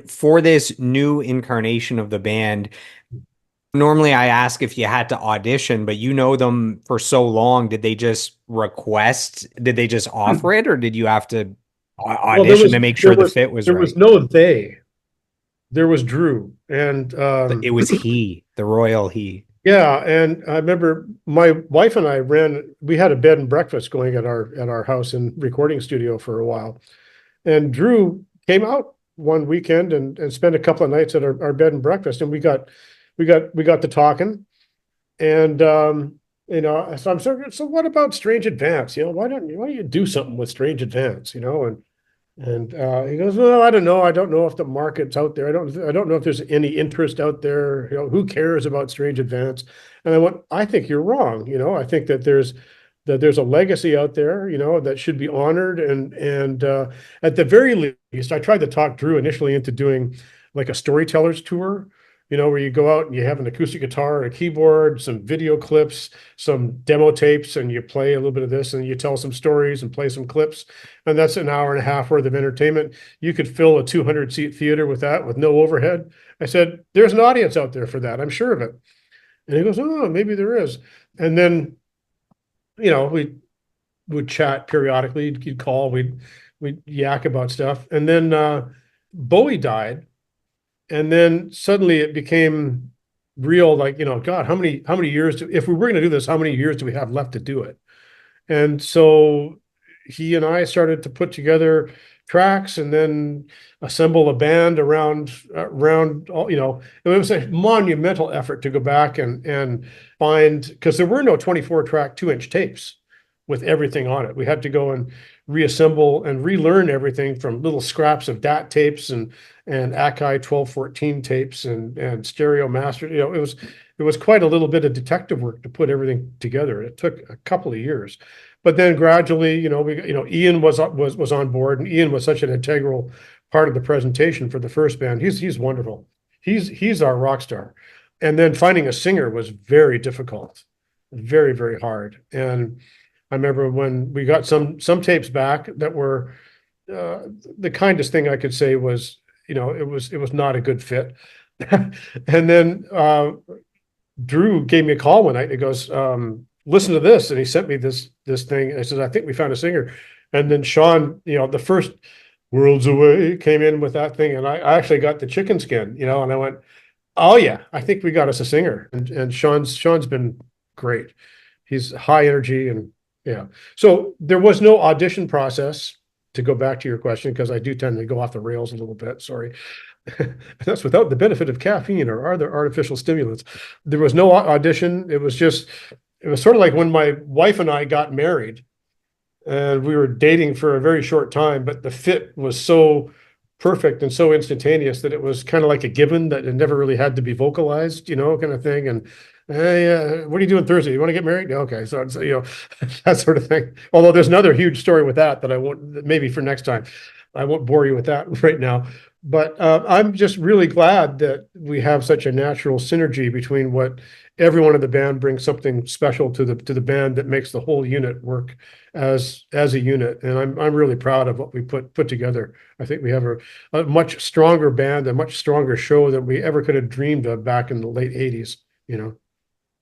For this new incarnation of the band, normally I ask if you had to audition, but you know them for so long. Did they just offer it, or did you have to Well, there audition was to make there sure the was fit was there was right? no they. There was Drew, and It was he, the royal he. yeah, and I remember my wife and I ran. We had a bed and breakfast going at our house and recording studio for a while, and Drew came out one weekend and spent a couple of nights at our bed and breakfast, and we got to talking, and so I'm sort of, so what about Strange Advance? Why don't you do something with Strange Advance? And he goes, well, I don't know. I don't know if the market's out there. I don't know if there's any interest out there. Who cares about Strange Advance? And I went, I think you're wrong. I think that there's a legacy out there, that should be honored. And at the very least, I tried to talk Drew initially into doing like a storyteller's tour, where you go out and you have an acoustic guitar, a keyboard, some video clips, some demo tapes, and you play a little bit of this and you tell some stories and play some clips. And that's an hour and a half worth of entertainment. You could fill a 200-seat theater with that with no overhead. I said, there's an audience out there for that. I'm sure of it. And he goes, oh, maybe there is. And then, we would chat periodically. He'd call, we'd yak about stuff. And then Bowie died. And then suddenly it became real, like, God, how many years if we were going to do this, how many years do we have left to do it? And so he and I started to put together tracks and then assemble a band around all, it was a monumental effort to go back and find, because there were no 24 track 2-inch tapes with everything on it. We had to go and reassemble and relearn everything from little scraps of DAT tapes and Akai 1214 tapes and stereo master. It was quite a little bit of detective work to put everything together. It took a couple of years. But then gradually, Ian was on board, and Ian was such an integral part of the presentation for the first band. He's wonderful. He's our rock star. And then finding a singer was very difficult, very, very hard. And I remember when we got some tapes back that were the kindest thing I could say was, it was not a good fit. And then Drew gave me a call one night. He goes, listen to this. And he sent me this thing. And I said, I think we found a singer. And then Sean, the first Worlds Away came in with that thing. And I actually got the chicken skin, and I went, oh yeah, I think we got us a singer. And Sean's been great. He's high energy and yeah. So there was no audition process, to go back to your question, because I do tend to go off the rails a little bit. Sorry. That's without the benefit of caffeine or other artificial stimulants. There was no audition. It was sort of like when my wife and I got married, and we were dating for a very short time, but the fit was so perfect and so instantaneous that it was kind of like a given that it never really had to be vocalized, kind of thing. And hey, what are you doing Thursday? You want to get married? Okay, so that sort of thing. Although there's another huge story with that I won't, maybe for next time. I won't bore you with that right now. But I'm just really glad that we have such a natural synergy between what everyone in the band brings something special to the band that makes the whole unit work as a unit. And I'm really proud of what we put together. I think we have a much stronger band, a much stronger show than we ever could have dreamed of back in the late 80s.